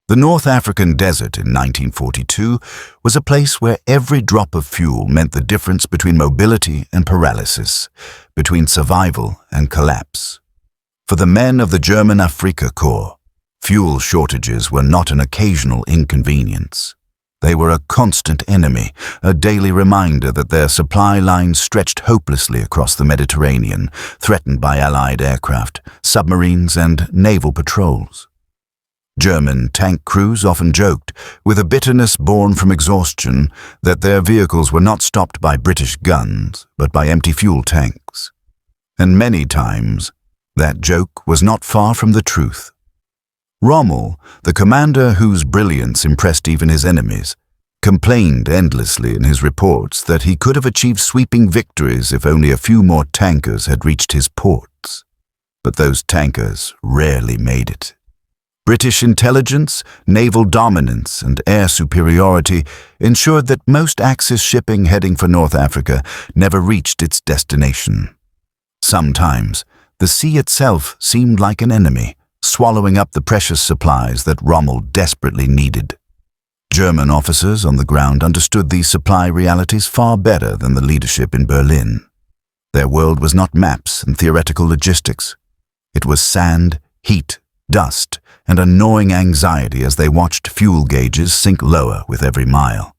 The North African desert in 1942 was a place where every drop of fuel meant the difference between mobility and paralysis, between survival and collapse. For the men of the German Afrika Korps, fuel shortages were not an occasional inconvenience. They were a constant enemy, a daily reminder that their supply lines stretched hopelessly across the Mediterranean, threatened by Allied aircraft, submarines, and naval patrols. German tank crews often joked, with a bitterness born from exhaustion, that their vehicles were not stopped by British guns, but by empty fuel tanks. And many times, that joke was not far from the truth. Rommel, the commander whose brilliance impressed even his enemies, complained endlessly in his reports that he could have achieved sweeping victories if only a few more tankers had reached his ports. But those tankers rarely made it. British intelligence, naval dominance, and air superiority ensured that most Axis shipping heading for North Africa never reached its destination. Sometimes, the sea itself seemed like an enemy, swallowing up the precious supplies that Rommel desperately needed. German officers on the ground understood these supply realities far better than the leadership in Berlin. Their world was not maps and theoretical logistics. It was sand, heat, dust, and a gnawing anxiety as they watched fuel gauges sink lower with every mile.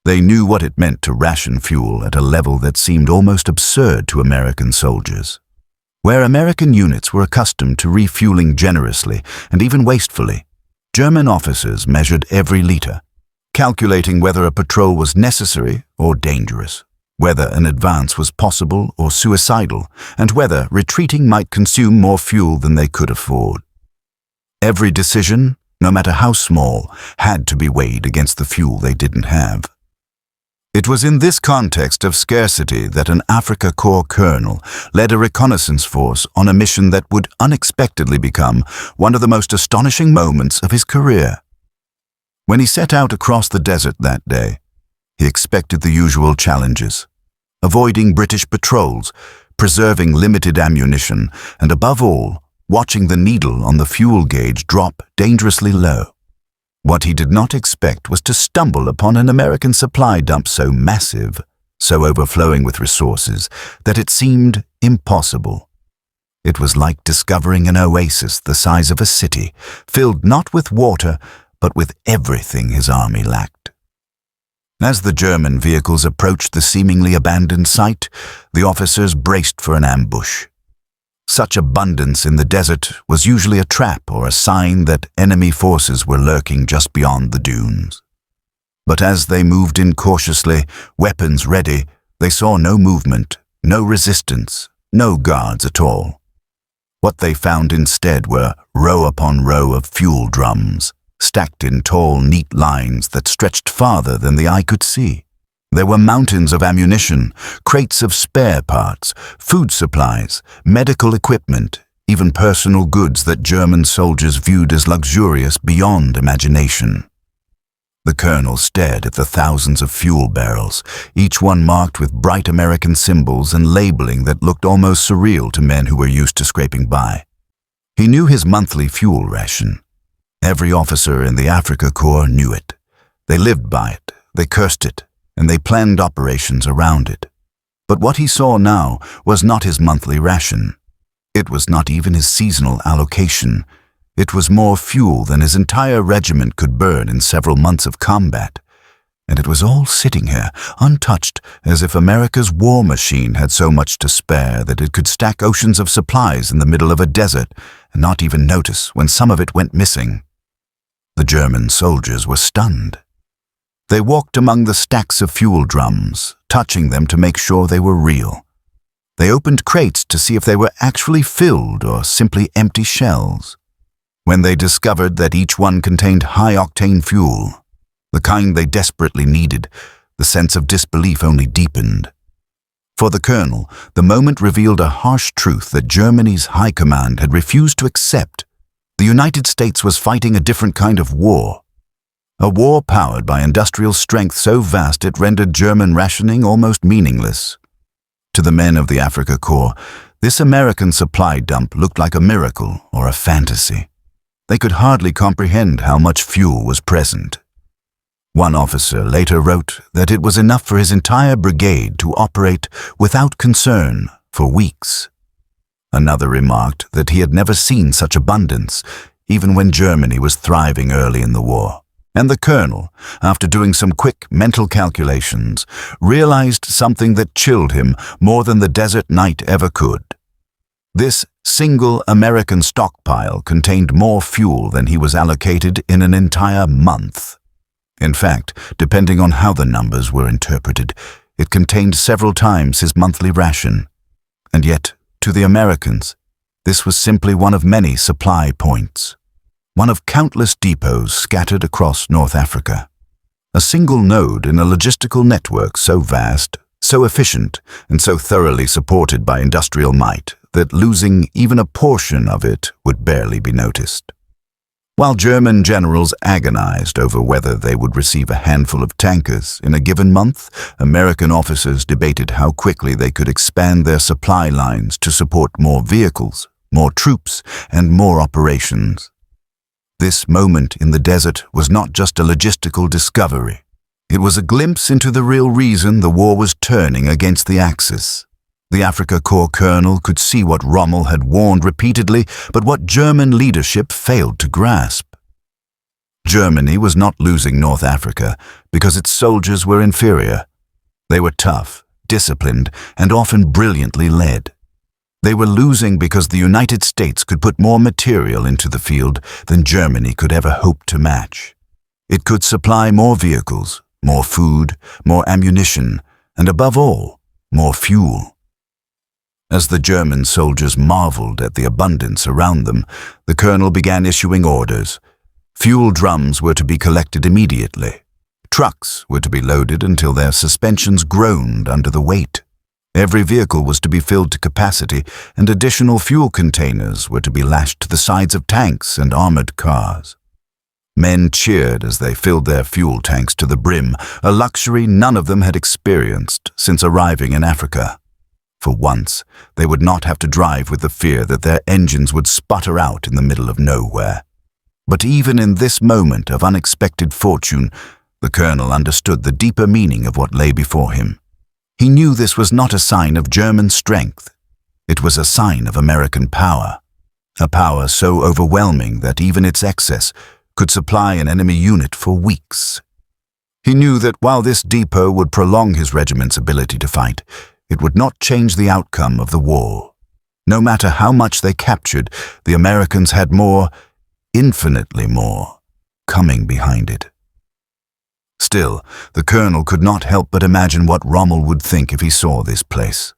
They knew what it meant to ration fuel at a level that seemed almost absurd to American soldiers. Where American units were accustomed to refueling generously and even wastefully, German officers measured every liter, calculating whether a patrol was necessary or dangerous, whether an advance was possible or suicidal, and whether retreating might consume more fuel than they could afford. Every decision, no matter how small, had to be weighed against the fuel they didn't have. It was in this context of scarcity that an Afrika Korps Colonel led a reconnaissance force on a mission that would unexpectedly become one of the most astonishing moments of his career. When he set out across the desert that day, he expected the usual challenges: avoiding British patrols, preserving limited ammunition, and above all, watching the needle on the fuel gauge drop dangerously low. What he did not expect was to stumble upon an American supply dump so massive, so overflowing with resources, that it seemed impossible. It was like discovering an oasis the size of a city, filled not with water, but with everything his army lacked. As the German vehicles approached the seemingly abandoned site, the officers braced for an ambush. Such abundance in the desert was usually a trap or a sign that enemy forces were lurking just beyond the dunes. But as they moved in cautiously, weapons ready, they saw no movement, no resistance, no guards at all. What they found instead were row upon row of fuel drums, stacked in tall, neat lines that stretched farther than the eye could see. There were mountains of ammunition, crates of spare parts, food supplies, medical equipment, even personal goods that German soldiers viewed as luxurious beyond imagination. The colonel stared at the thousands of fuel barrels, each one marked with bright American symbols and labeling that looked almost surreal to men who were used to scraping by. He knew his monthly fuel ration. Every officer in the Afrika Korps knew it. They lived by it, they cursed it, and they planned operations around it. But what he saw now was not his monthly ration. It was not even his seasonal allocation. It was more fuel than his entire regiment could burn in several months of combat. And it was all sitting here, untouched, as if America's war machine had so much to spare that it could stack oceans of supplies in the middle of a desert and not even notice when some of it went missing. The German soldiers were stunned. They walked among the stacks of fuel drums, touching them to make sure they were real. They opened crates to see if they were actually filled or simply empty shells. When they discovered that each one contained high-octane fuel, the kind they desperately needed, the sense of disbelief only deepened. For the colonel, the moment revealed a harsh truth that Germany's high command had refused to accept. The United States was fighting a different kind of war. A war powered by industrial strength so vast it rendered German rationing almost meaningless. To the men of the Afrika Korps, this American supply dump looked like a miracle or a fantasy. They could hardly comprehend how much fuel was present. One officer later wrote that it was enough for his entire brigade to operate without concern for weeks. Another remarked that he had never seen such abundance, even when Germany was thriving early in the war. And the colonel, after doing some quick mental calculations, realized something that chilled him more than the desert night ever could. This single American stockpile contained more fuel than he was allocated in an entire month. In fact, depending on how the numbers were interpreted, it contained several times his monthly ration. And yet, to the Americans, this was simply one of many supply points. One of countless depots scattered across North Africa. A single node in a logistical network so vast, so efficient, and so thoroughly supported by industrial might that losing even a portion of it would barely be noticed. While German generals agonized over whether they would receive a handful of tankers in a given month, American officers debated how quickly they could expand their supply lines to support more vehicles, more troops, and more operations. This moment in the desert was not just a logistical discovery. It was a glimpse into the real reason the war was turning against the Axis. The Afrika Korps Colonel could see what Rommel had warned repeatedly, but what German leadership failed to grasp. Germany was not losing North Africa because its soldiers were inferior. They were tough, disciplined, and often brilliantly led. They were losing because the United States could put more material into the field than Germany could ever hope to match. It could supply more vehicles, more food, more ammunition, and above all, more fuel. As the German soldiers marveled at the abundance around them, the colonel began issuing orders. Fuel drums were to be collected immediately. Trucks were to be loaded until their suspensions groaned under the weight. Every vehicle was to be filled to capacity, and additional fuel containers were to be lashed to the sides of tanks and armored cars. Men cheered as they filled their fuel tanks to the brim, a luxury none of them had experienced since arriving in Africa. For once, they would not have to drive with the fear that their engines would sputter out in the middle of nowhere. But even in this moment of unexpected fortune, the colonel understood the deeper meaning of what lay before him. He knew this was not a sign of German strength. It was a sign of American power, a power so overwhelming that even its excess could supply an enemy unit for weeks. He knew that while this depot would prolong his regiment's ability to fight, it would not change the outcome of the war. No matter how much they captured, the Americans had more, infinitely more, coming behind it. Still, the colonel could not help but imagine what Rommel would think if he saw this place.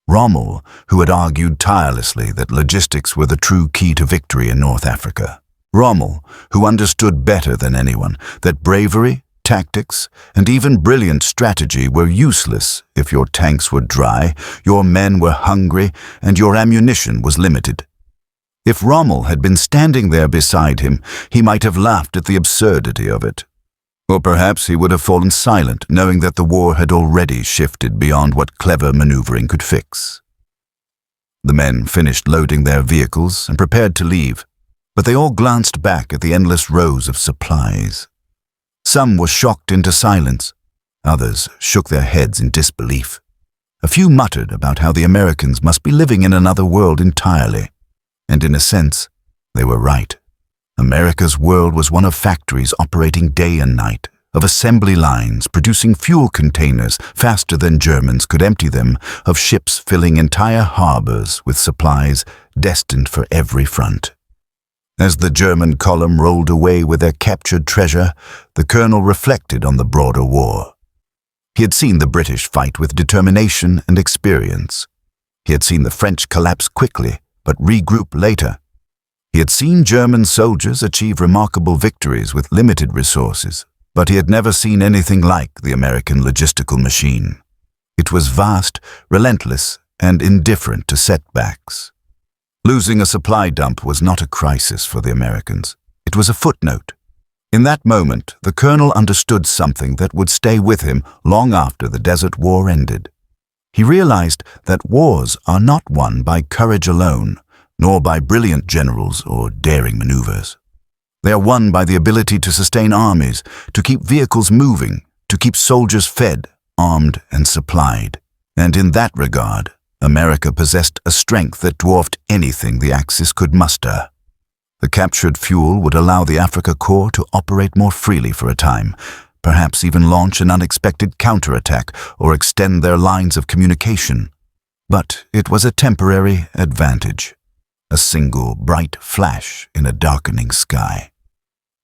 Rommel, who had argued tirelessly that logistics were the true key to victory in North Africa. Rommel, who understood better than anyone that bravery, tactics, and even brilliant strategy were useless if your tanks were dry, your men were hungry, and your ammunition was limited. If Rommel had been standing there beside him, he might have laughed at the absurdity of it. Or perhaps he would have fallen silent, knowing that the war had already shifted beyond what clever maneuvering could fix. The men finished loading their vehicles and prepared to leave, but they all glanced back at the endless rows of supplies. Some were shocked into silence. Others shook their heads in disbelief. A few muttered about how the Americans must be living in another world entirely. And in a sense, they were right. America's world was one of factories operating day and night, of assembly lines producing fuel containers faster than Germans could empty them, of ships filling entire harbors with supplies destined for every front. As the German column rolled away with their captured treasure, the colonel reflected on the broader war. He had seen the British fight with determination and experience. He had seen the French collapse quickly, but regroup later. He had seen German soldiers achieve remarkable victories with limited resources, but he had never seen anything like the American logistical machine. It was vast, relentless, and indifferent to setbacks. Losing a supply dump was not a crisis for the Americans. It was a footnote. In that moment, the colonel understood something that would stay with him long after the Desert War ended. He realized that wars are not won by courage alone, nor by brilliant generals or daring maneuvers. They are won by the ability to sustain armies, to keep vehicles moving, to keep soldiers fed, armed, and supplied. And in that regard, America possessed a strength that dwarfed anything the Axis could muster. The captured fuel would allow the Afrika Korps to operate more freely for a time, perhaps even launch an unexpected counterattack or extend their lines of communication. But it was a temporary advantage, a single bright flash in a darkening sky.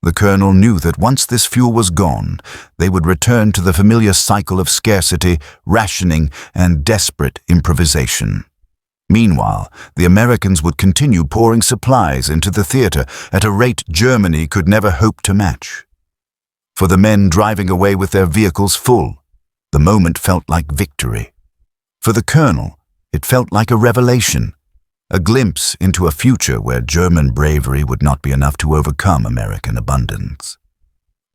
The colonel knew that once this fuel was gone, they would return to the familiar cycle of scarcity, rationing, and desperate improvisation. Meanwhile, the Americans would continue pouring supplies into the theater at a rate Germany could never hope to match. For the men driving away with their vehicles full, the moment felt like victory. For the colonel, it felt like a revelation, a glimpse into a future where German bravery would not be enough to overcome American abundance.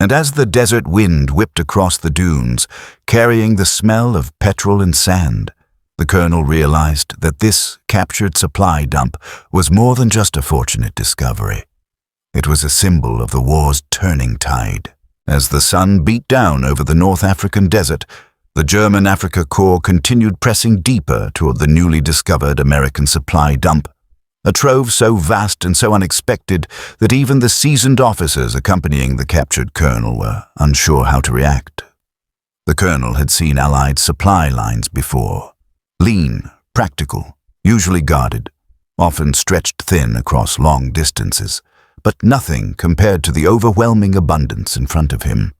And as the desert wind whipped across the dunes, carrying the smell of petrol and sand, the colonel realized that this captured supply dump was more than just a fortunate discovery. It was a symbol of the war's turning tide. As the sun beat down over the North African desert, the German Afrika Korps continued pressing deeper toward the newly discovered American supply dump, a trove so vast and so unexpected that even the seasoned officers accompanying the captured colonel were unsure how to react. The colonel had seen Allied supply lines before. Lean, practical, usually guarded, often stretched thin across long distances, but nothing compared to the overwhelming abundance in front of him.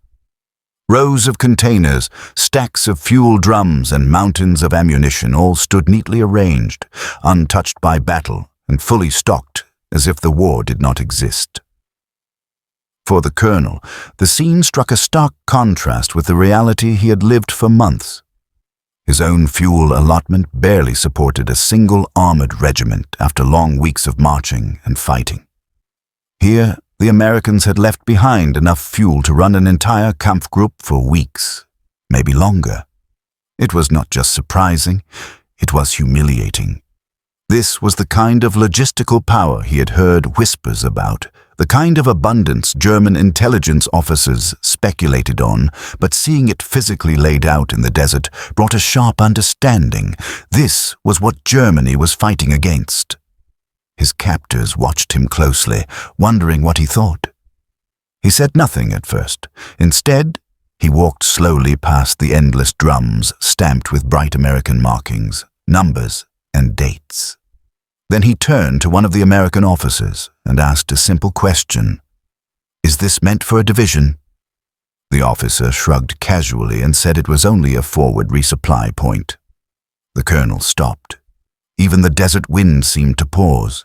Rows of containers, stacks of fuel drums, and mountains of ammunition all stood neatly arranged, untouched by battle and fully stocked as if the war did not exist. For the colonel, the scene struck a stark contrast with the reality he had lived for months. His own fuel allotment barely supported a single armored regiment after long weeks of marching and fighting. Here, the Americans had left behind enough fuel to run an entire Kampfgruppe for weeks, maybe longer. It was not just surprising, it was humiliating. This was the kind of logistical power he had heard whispers about, the kind of abundance German intelligence officers speculated on, but seeing it physically laid out in the desert brought a sharp understanding. This was what Germany was fighting against. His captors watched him closely, wondering what he thought. He said nothing at first. Instead, he walked slowly past the endless drums stamped with bright American markings, numbers, and dates. Then he turned to one of the American officers and asked a simple question. "Is this meant for a division?" The officer shrugged casually and said it was only a forward resupply point. The colonel stopped. Even the desert wind seemed to pause.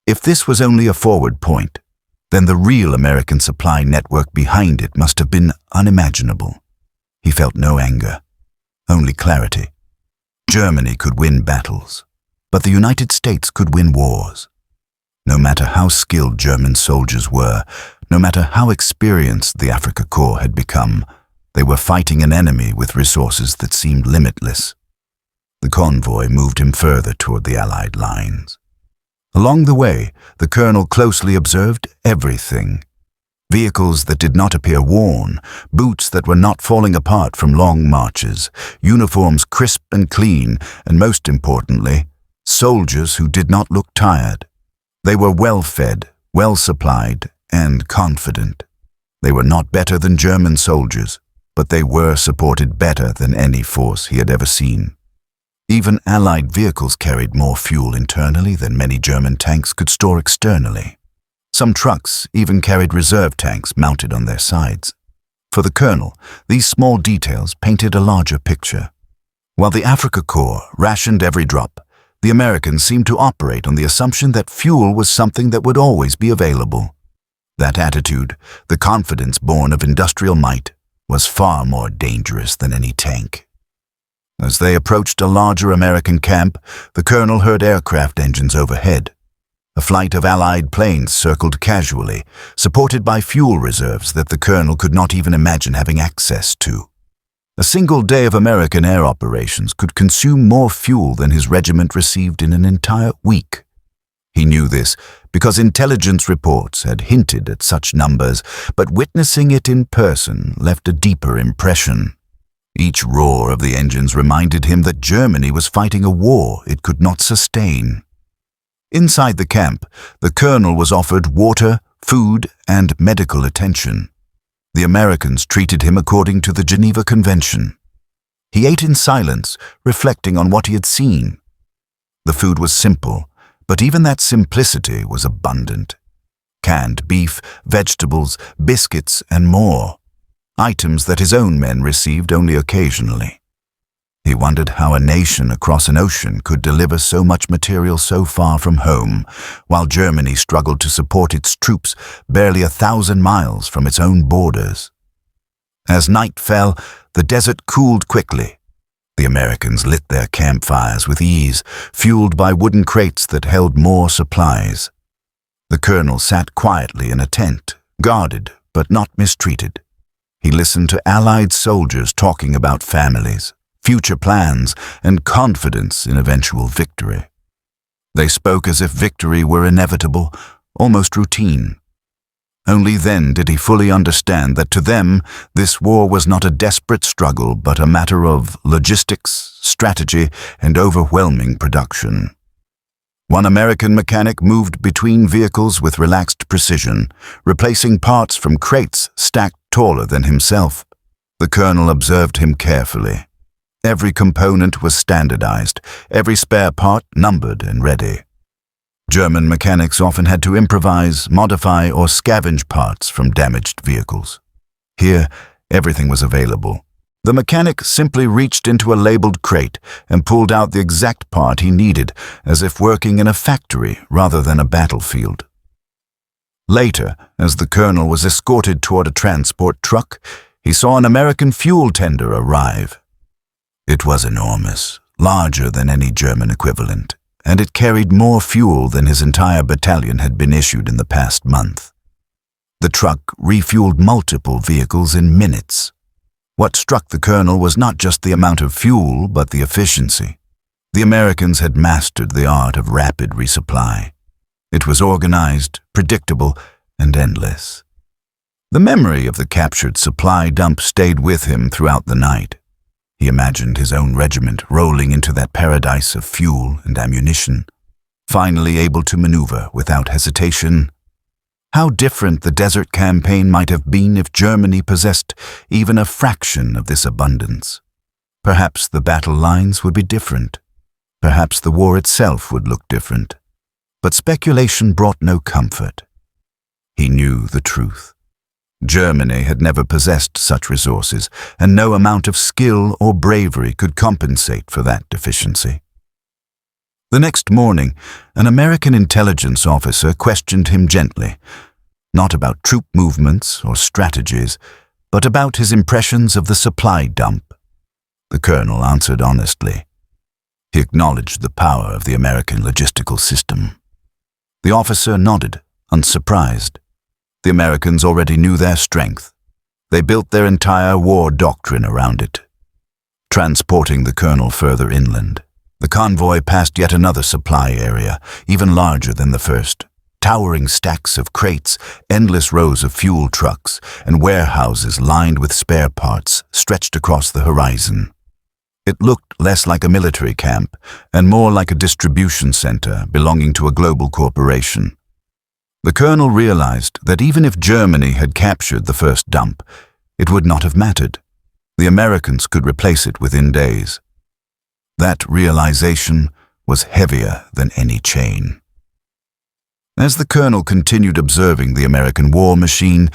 If this was only a forward point, then the real American supply network behind it must have been unimaginable. He felt no anger, only clarity. Germany could win battles, but the United States could win wars. No matter how skilled German soldiers were, no matter how experienced the Afrika Korps had become, they were fighting an enemy with resources that seemed limitless. The convoy moved him further toward the Allied lines. Along the way, the colonel closely observed everything. Vehicles that did not appear worn, boots that were not falling apart from long marches, uniforms crisp and clean, and most importantly, soldiers who did not look tired. They were well-fed, well-supplied, and confident. They were not better than German soldiers, but they were supported better than any force he had ever seen. Even Allied vehicles carried more fuel internally than many German tanks could store externally. Some trucks even carried reserve tanks mounted on their sides. For the colonel, these small details painted a larger picture. While the Afrika Korps rationed every drop, the Americans seemed to operate on the assumption that fuel was something that would always be available. That attitude, the confidence born of industrial might, was far more dangerous than any tank. As they approached a larger American camp, the colonel heard aircraft engines overhead. A flight of Allied planes circled casually, supported by fuel reserves that the colonel could not even imagine having access to. A single day of American air operations could consume more fuel than his regiment received in an entire week. He knew this because intelligence reports had hinted at such numbers, but witnessing it in person left a deeper impression. Each roar of the engines reminded him that Germany was fighting a war it could not sustain. Inside the camp, the colonel was offered water, food, and medical attention. The Americans treated him according to the Geneva Convention. He ate in silence, reflecting on what he had seen. The food was simple, but even that simplicity was abundant. Canned beef, vegetables, biscuits, and more. Items that his own men received only occasionally. He wondered how a nation across an ocean could deliver so much material so far from home, while Germany struggled to support its troops barely 1,000 miles from its own borders. As night fell, the desert cooled quickly. The Americans lit their campfires with ease, fueled by wooden crates that held more supplies. The colonel sat quietly in a tent, guarded but not mistreated. He listened to Allied soldiers talking about families, future plans, and confidence in eventual victory. They spoke as if victory were inevitable, almost routine. Only then did he fully understand that to them, this war was not a desperate struggle, but a matter of logistics, strategy, and overwhelming production. One American mechanic moved between vehicles with relaxed precision, replacing parts from crates stacked taller than himself. The colonel observed him carefully. Every component was standardized, every spare part numbered and ready. German mechanics often had to improvise, modify, or scavenge parts from damaged vehicles. Here, everything was available. The mechanic simply reached into a labeled crate and pulled out the exact part he needed, as if working in a factory rather than a battlefield. Later, as the colonel was escorted toward a transport truck, he saw an American fuel tender arrive. It was enormous, larger than any German equivalent, and it carried more fuel than his entire battalion had been issued in the past month. The truck refueled multiple vehicles in minutes. What struck the colonel was not just the amount of fuel, but the efficiency. The Americans had mastered the art of rapid resupply. It was organized, predictable, and endless. The memory of the captured supply dump stayed with him throughout the night. He imagined his own regiment rolling into that paradise of fuel and ammunition, finally able to maneuver without hesitation. How different the desert campaign might have been if Germany possessed even a fraction of this abundance. Perhaps the battle lines would be different. Perhaps the war itself would look different. But speculation brought no comfort. He knew the truth. Germany had never possessed such resources, and no amount of skill or bravery could compensate for that deficiency. The next morning, an American intelligence officer questioned him gently, not about troop movements or strategies, but about his impressions of the supply dump. The colonel answered honestly. He acknowledged the power of the American logistical system. The officer nodded, unsurprised. The Americans already knew their strength. They built their entire war doctrine around it. Transporting the colonel further inland, the convoy passed yet another supply area, even larger than the first. Towering stacks of crates, endless rows of fuel trucks, and warehouses lined with spare parts stretched across the horizon. It looked less like a military camp and more like a distribution center belonging to a global corporation. The colonel realized that even if Germany had captured the first dump, it would not have mattered. The Americans could replace it within days. That realization was heavier than any chain. As the colonel continued observing the American war machine,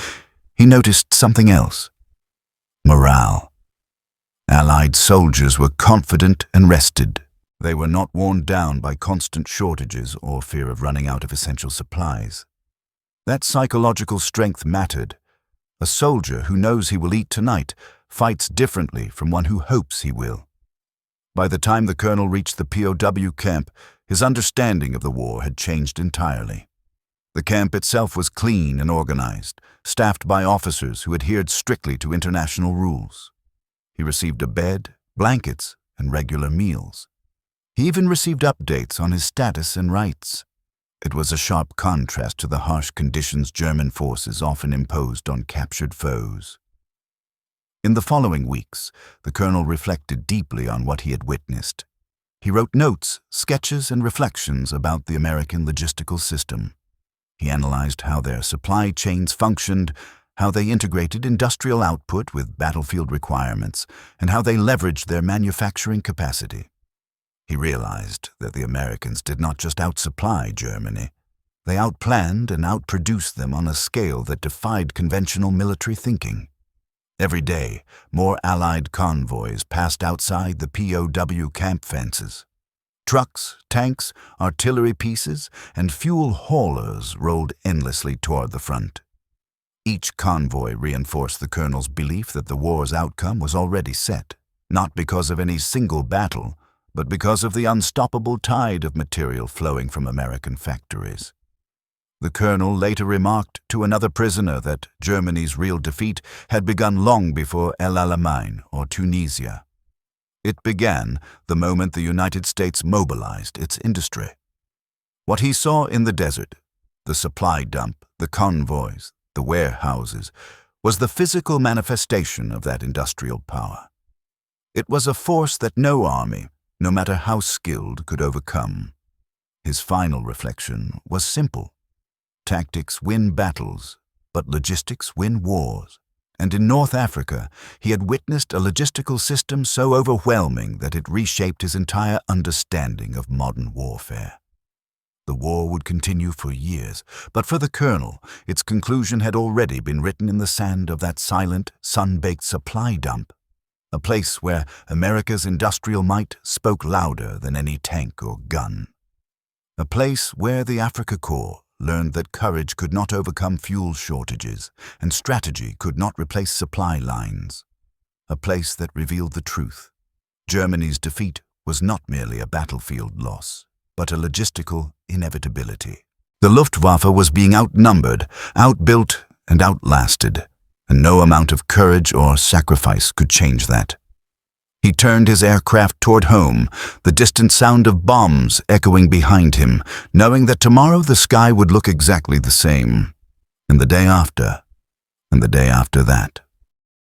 he noticed something else. Morale. Allied soldiers were confident and rested. They were not worn down by constant shortages or fear of running out of essential supplies. That psychological strength mattered. A soldier who knows he will eat tonight fights differently from one who hopes he will. By the time the colonel reached the POW camp, his understanding of the war had changed entirely. The camp itself was clean and organized, staffed by officers who adhered strictly to international rules. He received a bed, blankets, and regular meals. He even received updates on his status and rights. It was a sharp contrast to the harsh conditions German forces often imposed on captured foes. In the following weeks, the colonel reflected deeply on what he had witnessed. He wrote notes, sketches, and reflections about the American logistical system. He analyzed how their supply chains functioned, how they integrated industrial output with battlefield requirements, and how they leveraged their manufacturing capacity. He realized that the Americans did not just outsupply Germany. They outplanned and outproduced them on a scale that defied conventional military thinking. Every day, more Allied convoys passed outside the POW camp fences. Trucks, tanks, artillery pieces, and fuel haulers rolled endlessly toward the front. Each convoy reinforced the colonel's belief that the war's outcome was already set, not because of any single battle, but because of the unstoppable tide of material flowing from American factories. The colonel later remarked to another prisoner that Germany's real defeat had begun long before El Alamein or Tunisia. It began the moment the United States mobilized its industry. What he saw in the desert, the supply dump, the convoys, the warehouses, was the physical manifestation of that industrial power. It was a force that no army, no matter how skilled, could overcome. His final reflection was simple. Tactics win battles, but logistics win wars. And in North Africa, he had witnessed a logistical system so overwhelming that it reshaped his entire understanding of modern warfare. The war would continue for years, but for the colonel, its conclusion had already been written in the sand of that silent, sun-baked supply dump, a place where America's industrial might spoke louder than any tank or gun. A place where the Afrika Korps learned that courage could not overcome fuel shortages and strategy could not replace supply lines. A place that revealed the truth. Germany's defeat was not merely a battlefield loss, but a logistical inevitability. The Luftwaffe was being outnumbered, outbuilt, and outlasted, and no amount of courage or sacrifice could change that. He turned his aircraft toward home, the distant sound of bombs echoing behind him, knowing that tomorrow the sky would look exactly the same, and the day after that.